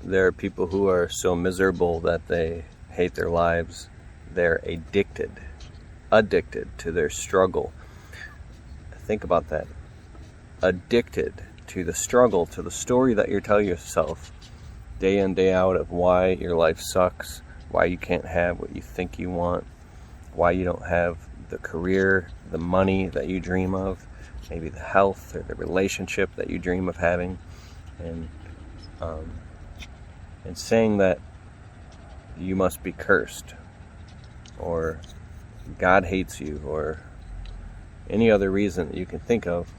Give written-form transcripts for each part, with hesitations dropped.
There are people who are so miserable that they hate their lives. They're addicted to their struggle. Think about that. Addicted to the struggle, to the story that you're telling yourself day in, day out of why your life sucks, why you can't have what you think you want, why you don't have the career, the money that you dream of, maybe the health or the relationship that you dream of having, and saying that you must be cursed, or God hates you, or any other reason that you can think of,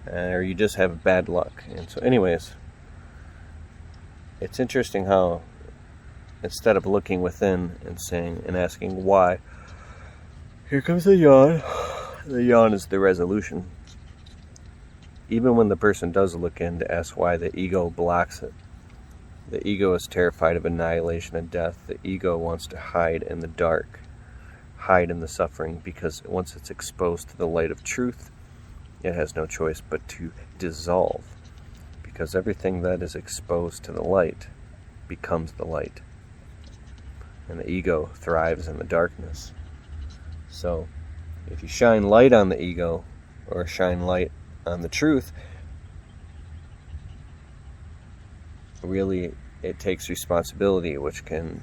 or you just have bad luck. And so anyways, it's interesting how instead of looking within and saying and asking why, here comes the yawn. The yawn is the resolution. Even when the person does look in to ask why, the ego blocks it. The ego is terrified of annihilation and death. The ego wants to hide in the dark, hide in the suffering, because once it's exposed to the light of truth, it has no choice but to dissolve, because everything that is exposed to the light becomes the light, and the ego thrives in the darkness. So if you shine light on the ego, or shine light on the truth, really it takes responsibility, which can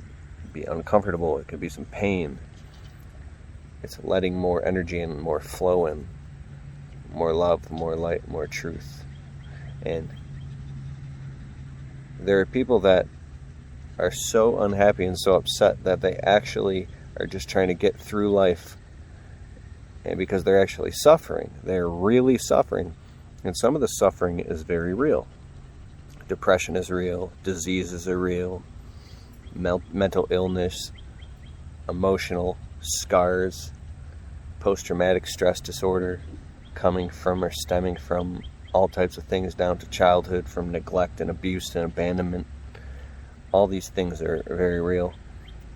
be uncomfortable. It can be some pain. It's letting more energy and more flow in, more love, more light, more truth. And there are people that are so unhappy and so upset that they actually are just trying to get through life, and because they're actually suffering. They're really suffering. And some of the suffering is very real. Depression is real. Diseases are real. Mental illness, emotional scars, post-traumatic stress disorder, coming from or stemming from all types of things down to childhood, from neglect and abuse and abandonment. All these things are very real.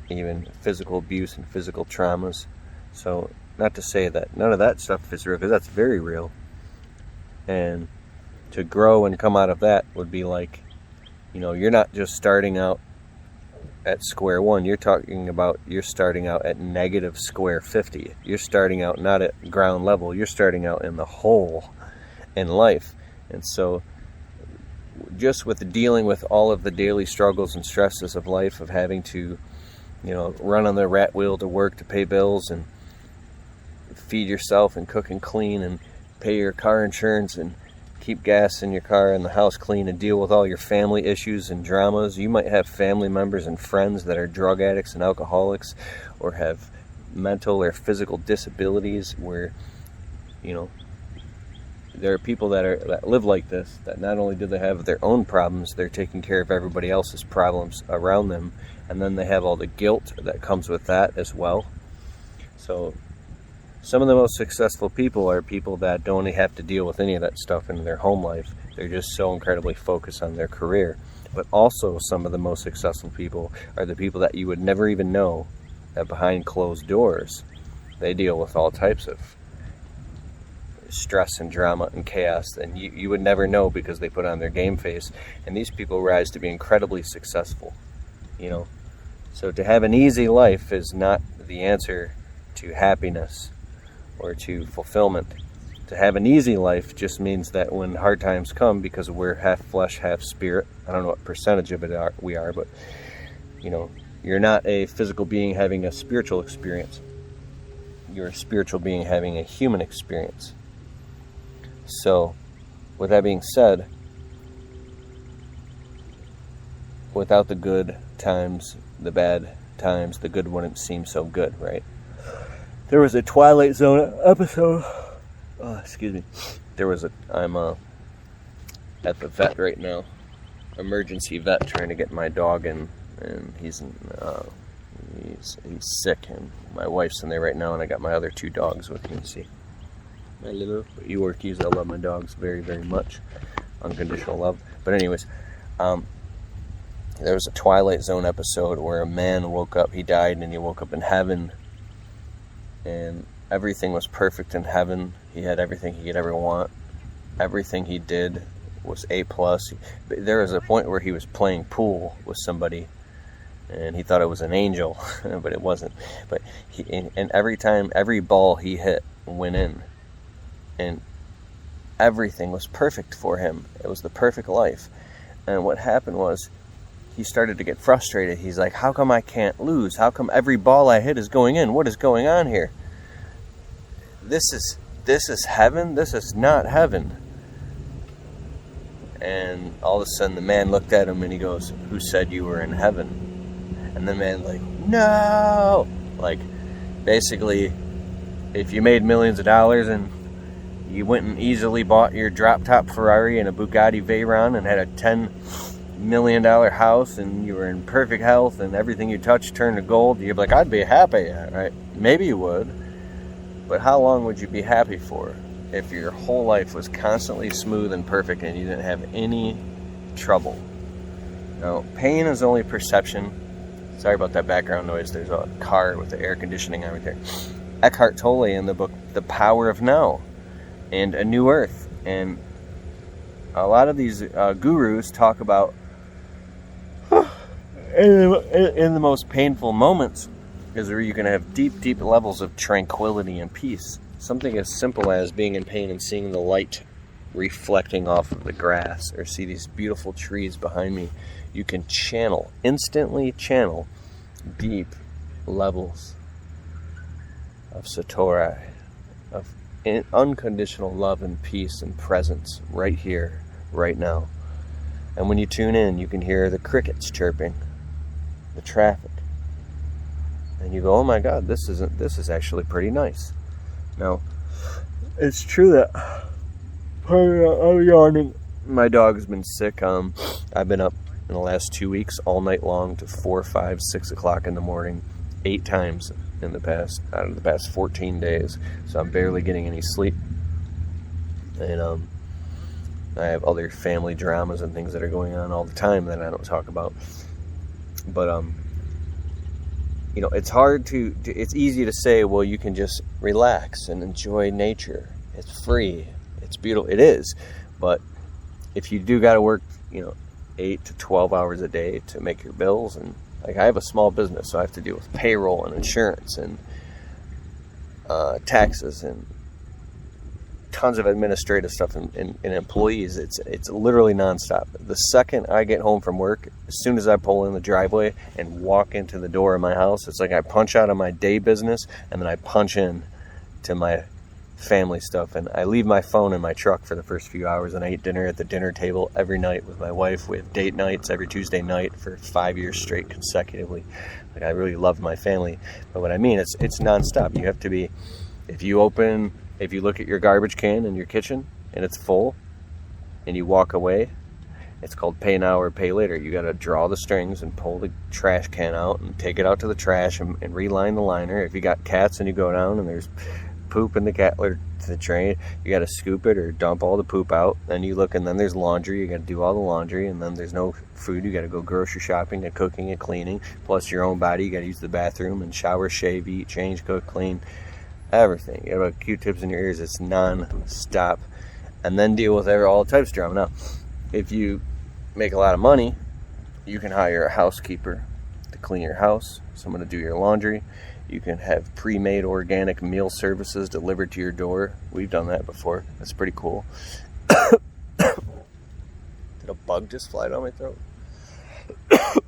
Even physical abuse and physical traumas. So not to say that none of that stuff is real, because that's very real. And to grow and come out of that would be like, you're not just starting out at square one. You're talking about you're starting out at negative square 50. You're starting out not at ground level. You're starting out in the hole in life. And so just with dealing with all of the daily struggles and stresses of life, of having to, run on the rat wheel to work to pay bills and feed yourself and cook and clean and pay your car insurance and keep gas in your car and the house clean and deal with all your family issues and dramas. You might have family members and friends that are drug addicts and alcoholics, or have mental or physical disabilities where, there are people that live like this, that not only do they have their own problems, they're taking care of everybody else's problems around them, and then they have all the guilt that comes with that as well. So some of the most successful people are people that don't have to deal with any of that stuff in their home life. They're just so incredibly focused on their career. But also some of the most successful people are the people that you would never even know, that behind closed doors, they deal with all types of stress and drama and chaos, and you would never know, because they put on their game face. And these people rise to be incredibly successful. So to have an easy life is not the answer to happiness or to fulfillment. To have an easy life just means that when hard times come, because we're half flesh, half spirit, I don't know what percentage of it we are, but you're not a physical being having a spiritual experience. You're a spiritual being having a human experience. So with that being said, without the good times, the bad times, the good wouldn't seem so good, right? There was a Twilight Zone episode. Excuse me. I'm at the vet right now, emergency vet, trying to get my dog in, and he's sick, and my wife's in there right now, and I got my other two dogs with me. See, my little Yorkies. I love my dogs very, very much. Unconditional love. But anyways, there was a Twilight Zone episode where a man woke up. He died, and he woke up in heaven, and everything was perfect in heaven. He had everything he could ever want. Everything he did was A+. There was a point where he was playing pool with somebody, and he thought it was an angel, but it wasn't. But and every ball he hit went in, and everything was perfect for him. It was the perfect life. And what happened was, he started to get frustrated. He's like, how come I can't lose? How come every ball I hit is going in? What is going on here? This is heaven? This is not heaven. And all of a sudden the man looked at him and he goes, who said you were in heaven? And the man like, no! Like, basically, if you made millions of dollars and you went and easily bought your drop-top Ferrari and a Bugatti Veyron and had a $10 million house and you were in perfect health and everything you touched turned to gold, you'd be like, I'd be happy, right? Maybe you would. But how long would you be happy for if your whole life was constantly smooth and perfect and you didn't have any trouble? Now, pain is only perception. Sorry about that background noise. There's a car with the air conditioning on right there. Eckhart Tolle in the book The Power of Now and A New Earth. And a lot of these gurus talk about in the most painful moments is where you can have deep, deep levels of tranquility and peace. Something as simple as being in pain and seeing the light reflecting off of the grass, or see these beautiful trees behind me. You can instantly channel deep levels of satori, of unconditional love and peace and presence right here, right now. And when you tune in, you can hear the crickets chirping, the traffic, and you go, oh my God, this is actually pretty nice. Now, it's true that I'm yawning. My dog has been sick. I've been up in the last 2 weeks all night long to 4, 5, 6 o'clock in the morning, 8 times out of the past 14 days. So I'm barely getting any sleep. And I have other family dramas and things that are going on all the time that I don't talk about. But it's hard it's easy to say, well, you can just relax and enjoy nature. It's free. It's beautiful. It is. But if you do got to work, 8 to 12 hours a day to make your bills, and like I have a small business, so I have to deal with payroll and insurance and taxes and tons of administrative stuff and employees. It's literally nonstop. The second I get home from work, as soon as I pull in the driveway and walk into the door of my house, it's like I punch out of my day business and then I punch in to my family stuff, and I leave my phone in my truck for the first few hours, and I eat dinner at the dinner table every night with my wife. We have date nights every Tuesday night for 5 years straight consecutively. Like, I really love my family, but what I mean, it's nonstop. You have to be, if you look at your garbage can in your kitchen and it's full and you walk away, it's called pay now or pay later. You got to draw the strings and pull the trash can out and take it out to the trash and reline the liner. If you got cats and you go down and there's poop in the cat litter to the drain, you got to scoop it or dump all the poop out. Then you look, and then there's laundry. You got to do all the laundry, and then there's no food. You got to go grocery shopping and cooking and cleaning, plus your own body. You got to use the bathroom and shower, shave, eat, change, cook, clean, everything. You have Q-tips in your ears. It's non-stop. And then deal with all types of drama. Now, if you make a lot of money, you can hire a housekeeper to clean your house, someone to do your laundry. You can have pre-made organic meal services delivered to your door. We've done that before. That's pretty cool. Did a bug just fly down my throat? That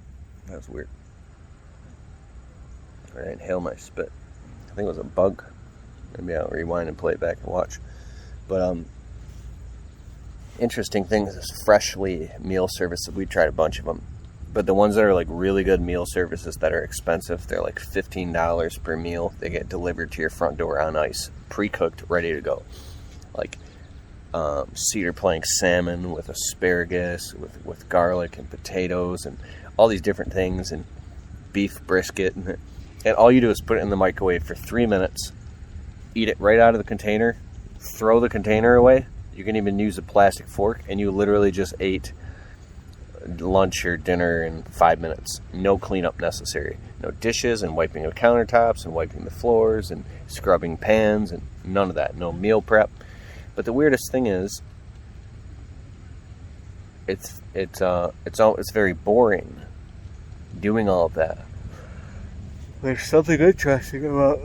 was weird. I inhaled my spit. I think it was a bug. Maybe I'll rewind and play it back and watch. But interesting thing is this Freshly meal service. We tried a bunch of them. But the ones that are like really good meal services that are expensive, they're like $15 per meal. They get delivered to your front door on ice, pre-cooked, ready to go. Like cedar plank salmon with asparagus, with garlic and potatoes and all these different things, and beef brisket. And all you do is put it in the microwave for 3 minutes, eat it right out of the container, throw the container away. You can even use a plastic fork, and you literally just ate lunch or dinner in 5 minutes. No cleanup necessary. No dishes and wiping of countertops and wiping the floors and scrubbing pans and none of that. No meal prep. But the weirdest thing is, it's very boring doing all of that. There's something interesting about,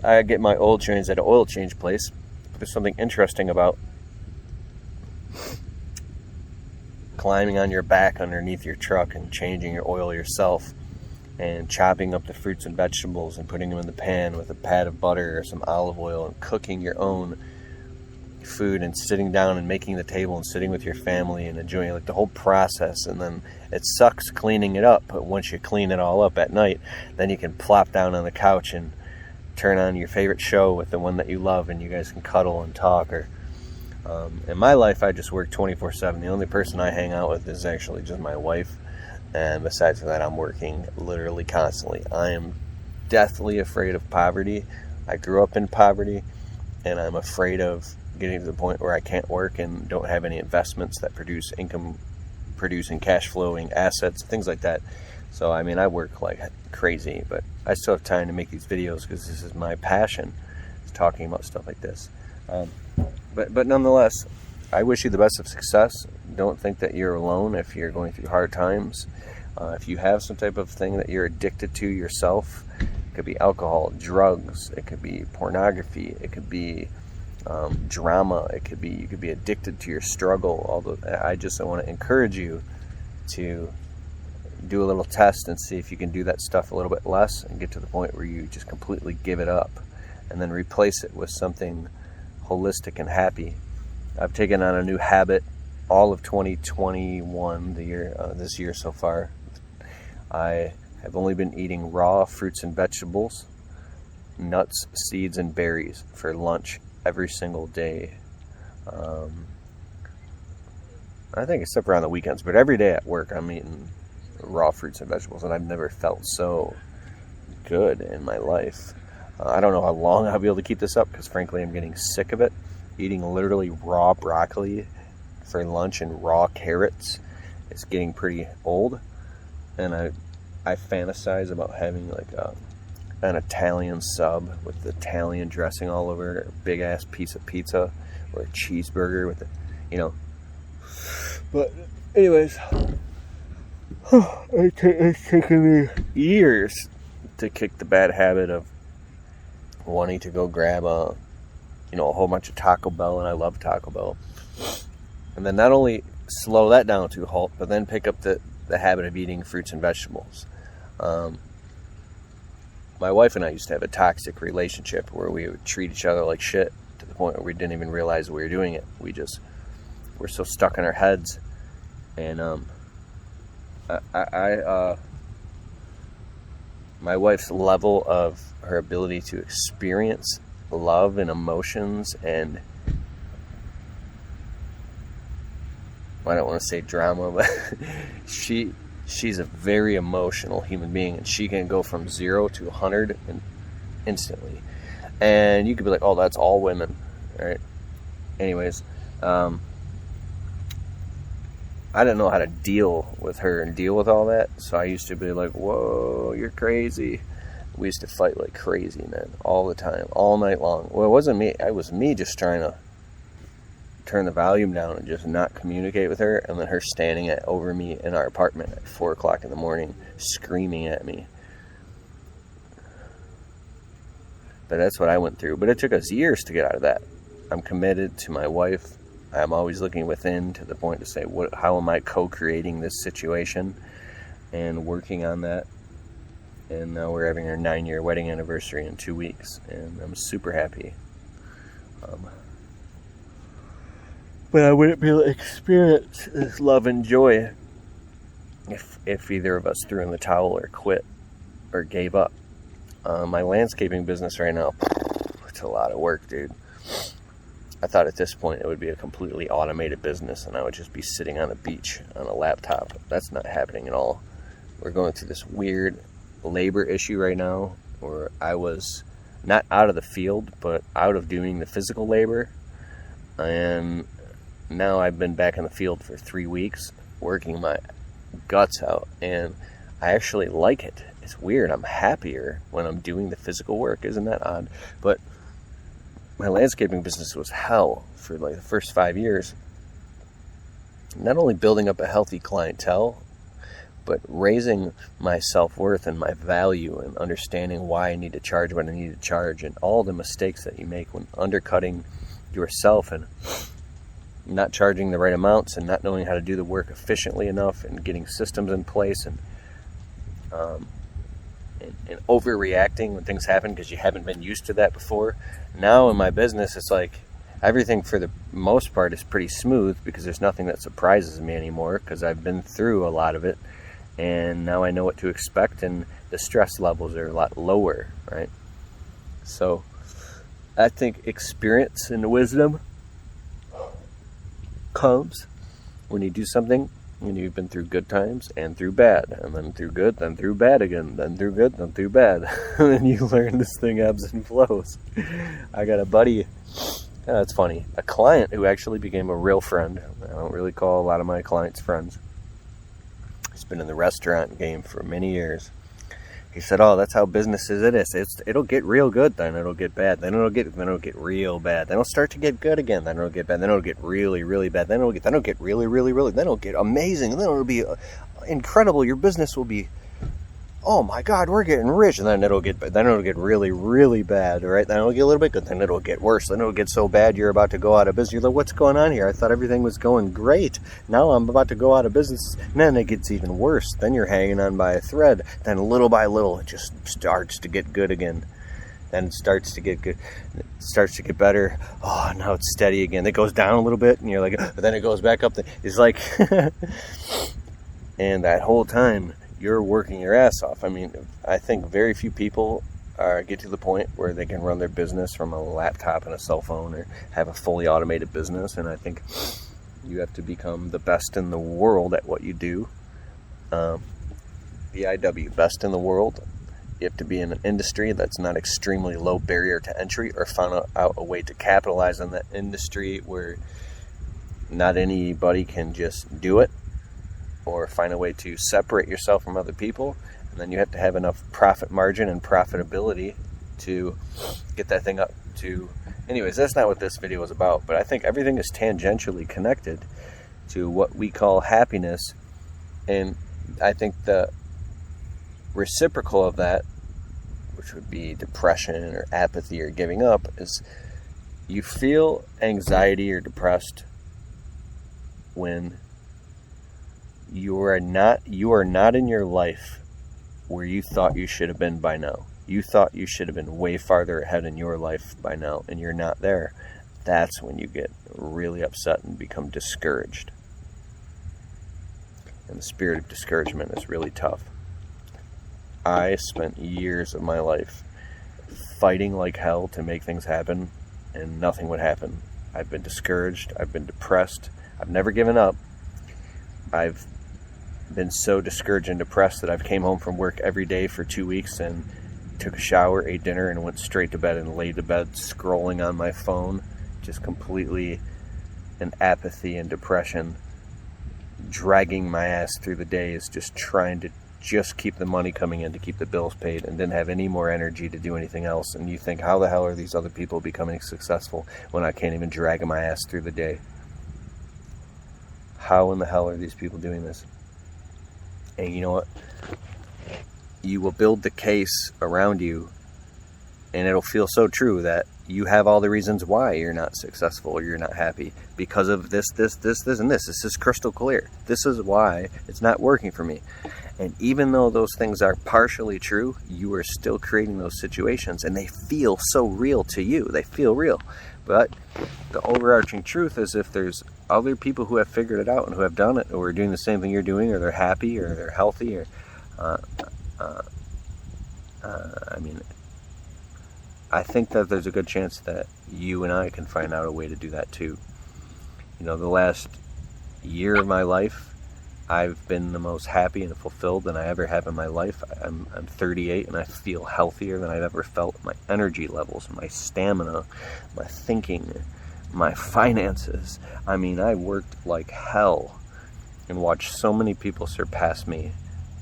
I get my oil changed at an oil change place. There's something interesting about climbing on your back underneath your truck and changing your oil yourself, and chopping up the fruits and vegetables and putting them in the pan with a pat of butter or some olive oil, and cooking your own food and sitting down and making the table and sitting with your family and enjoying the whole process. And then it sucks cleaning it up, but once you clean it all up at night, then you can plop down on the couch and turn on your favorite show with the one that you love, and you guys can cuddle and talk. Or in my life, I just work 24/7. The only person I hang out with is actually just my wife, and besides that, I'm working literally constantly. I am deathly afraid of poverty. I grew up in poverty, and I'm afraid of getting to the point where I can't work and don't have any investments that produce income producing, cash flowing assets, things like that. So I work like crazy, but I still have time to make these videos because this is my passion, is talking about stuff like this. But nonetheless, I wish you the best of success. Don't think that you're alone if you're going through hard times. If you have some type of thing that you're addicted to yourself, it could be alcohol, drugs, it could be pornography, it could be drama, you could be addicted to your struggle. I just want to encourage you to do a little test and see if you can do that stuff a little bit less and get to the point where you just completely give it up, and then replace it with something holistic and happy. I've taken on a new habit all of 2021, this year so far. I have only been eating raw fruits and vegetables, nuts, seeds, and berries for lunch every single day. I think except for on the weekends, but every day at work I'm eating raw fruits and vegetables, and I've never felt so good in my life. I don't know how long I'll be able to keep this up, because frankly I'm getting sick of it. Eating literally raw broccoli for lunch and raw carrots, it's getting pretty old, and I fantasize about having an Italian sub with Italian dressing all over it, or a big ass piece of pizza, or a cheeseburger with But anyways, it's taken me years to kick the bad habit of wanting to go grab a whole bunch of Taco Bell, and I love Taco Bell. And then not only slow that down to a halt, but then pick up the habit of eating fruits and vegetables. My wife and I used to have a toxic relationship where we would treat each other like shit to the point where we didn't even realize we were doing it. We're so stuck in our heads. And my wife's level of her ability to experience love and emotions, and I don't want to say drama, but she's a very emotional human being, and she can go from 0 to 100 instantly. And you could be like, oh, that's all women, right? Anyways, I didn't know how to deal with her and deal with all that, so I used to be like, whoa, you're crazy. We used to fight like crazy, man, all the time, all night long. Well, it wasn't me. It was me just trying to turn the volume down and just not communicate with her, and then her standing over me in our apartment at 4 o'clock in the morning, screaming at me. But that's what I went through. But it took us years to get out of that. I'm committed to my wife. I'm always looking within to the point to say, how am I co-creating this situation, and working on that. And now we're having our 9-year wedding anniversary in 2 weeks, and I'm super happy. But I wouldn't be able to experience this love and joy if either of us threw in the towel or quit or gave up. My landscaping business right now, it's a lot of work, dude. I thought at this point it would be a completely automated business, and I would just be sitting on a beach on a laptop. That's not happening at all. We're going through this weird labor issue right now, where I was not out of the field, but out of doing the physical labor. And now I've been back in the field for 3 weeks, working my guts out, and I actually like it. It's weird. I'm happier when I'm doing the physical work. Isn't that odd? But my landscaping business was hell for like the first 5 years. not only building up a healthy clientele, but raising my self-worth and my value and understanding why I need to charge what I need to charge, and all the mistakes that you make when undercutting yourself and not charging the right amounts and not knowing how to do the work efficiently enough and getting systems in place and overreacting when things happen because you haven't been used to that before. Now in my business, it's like everything for the most part is pretty smooth because there's nothing that surprises me anymore because I've been through a lot of it, and now I know what to expect, and the stress levels are a lot lower, right? So I think experience and wisdom comes when you do something and you've been through good times and through bad, and then through good, then through bad again, then through good, then through bad. And then you learn this thing ebbs and flows. I got a buddy, it's funny, a client who actually became a real friend. I don't really call a lot of my clients friends. He's been in the restaurant game for many years. He said, "Oh, that's how business is. It'll get real good, then it'll get bad, then it'll get real bad, then it'll start to get good again, then it'll get bad, then it'll get really, really bad, then it'll get really, really, really, then it'll get amazing, and then it'll be incredible. Your business will be, oh my God, we're getting rich, and then it'll get really, really bad, right? Then it'll get a little bit good, then it'll get worse, then it'll get so bad you're about to go out of business. You're like, what's going on here? I thought everything was going great. Now I'm about to go out of business, and then it gets even worse. Then you're hanging on by a thread. Then little by little, it just starts to get good again. Then it starts to get good. It starts to get better. Oh, now it's steady again. It goes down a little bit, and you're like, but then it goes back up. It's like, and that whole time, you're working your ass off. I mean, I think very few people get to the point where they can run their business from a laptop and a cell phone or have a fully automated business. And I think you have to become the best in the world at what you do. BIW, best in the world. You have to be in an industry that's not extremely low barrier to entry, or find out a way to capitalize on that industry where not anybody can just do it, or find a way to separate yourself from other people. And then you have to have enough profit margin and profitability to get that thing up to... Anyways, that's not what this video is about, but I think everything is tangentially connected to what we call happiness. And I think the reciprocal of that, which would be depression or apathy or giving up, is you feel anxiety or depressed when you are not in your life where you thought you should have been by now. You thought you should have been way farther ahead in your life by now, and you're not there. That's when you get really upset and become discouraged. And the spirit of discouragement is really tough. I spent years of my life fighting like hell to make things happen, and nothing would happen. I've been discouraged. I've been depressed. I've never given up. I've been so discouraged and depressed that I've came home from work every day for 2 weeks and took a shower, ate dinner, and went straight to bed and laid to bed scrolling on my phone, just completely in apathy and depression, dragging my ass through the days, just trying to just keep the money coming in to keep the bills paid, and didn't have any more energy to do anything else. And you think, how the hell are these other people becoming successful when I can't even drag my ass through the day? How in the hell are these people doing this? And you know what? You will build the case around you, and it'll feel so true that you have all the reasons why you're not successful or you're not happy because of this, and this. This is crystal clear. This is why it's not working for me. And even though those things are partially true, you are still creating those situations, and they feel so real to you. They feel real. But the overarching truth is, if there's other people who have figured it out and who have done it, or are doing the same thing you're doing, or they're happy, or they're healthy, or I think that there's a good chance that you and I can find out a way to do that too. You know, the last year of my life, I've been the most happy and fulfilled than I ever have in my life. I'm 38, and I feel healthier than I've ever felt. My energy levels, my stamina, my thinking, my finances. I mean, I worked like hell and watched so many people surpass me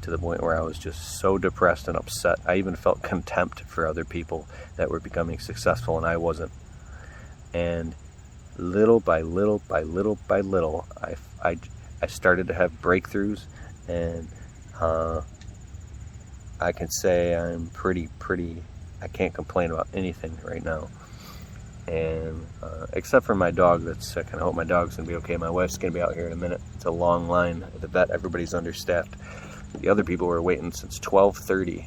to the point where I was just so depressed and upset. I even felt contempt for other people that were becoming successful and I wasn't. And little by little by little by little, I started to have breakthroughs, and I can say I'm pretty, I can't complain about anything right now. And except for my dog, I kind of hope my dog's going to be okay. My wife's going to be out here in a minute. It's a long line at the vet. Everybody's understaffed. The other people were waiting since 12:30,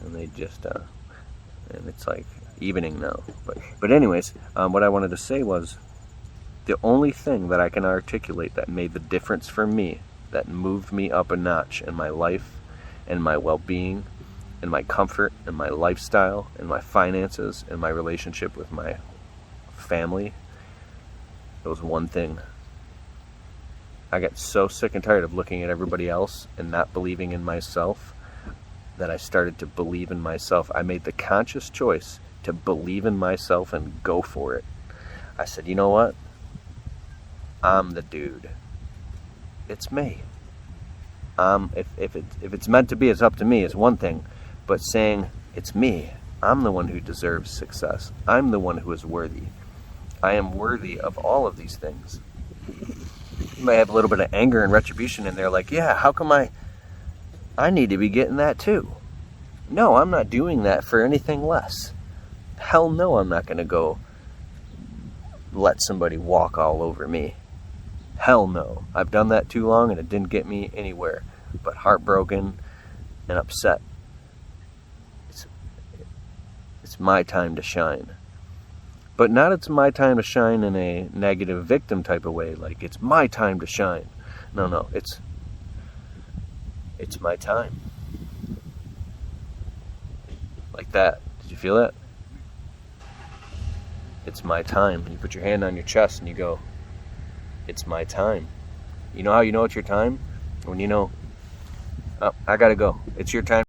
and they just, and it's like evening now. But anyways, what I wanted to say was, the only thing that I can articulate that made the difference for me, that moved me up a notch in my life and my well-being and my comfort and my lifestyle and my finances and my relationship with my family, it was one thing. I got so sick and tired of looking at everybody else and not believing in myself that I started to believe in myself. I made the conscious choice to believe in myself and go for it. I said, you know what? I'm the dude. It's me. If it's meant to be, it's up to me, is one thing. But saying, it's me. I'm the one who deserves success. I'm the one who is worthy. I am worthy of all of these things. You may have a little bit of anger and retribution in there, like, yeah, how come I need to be getting that too? No, I'm not doing that for anything less. Hell no, I'm not going to go let somebody walk all over me. Hell no. I've done that too long and it didn't get me anywhere but heartbroken and upset. It's my time to shine. But not it's my time to shine in a negative victim type of way, like it's my time to shine. No, it's my time. Like that. Did you feel that? It's my time. You put your hand on your chest and you go, it's my time. You know how you know it's your time? When you know, oh, I gotta go. It's your time.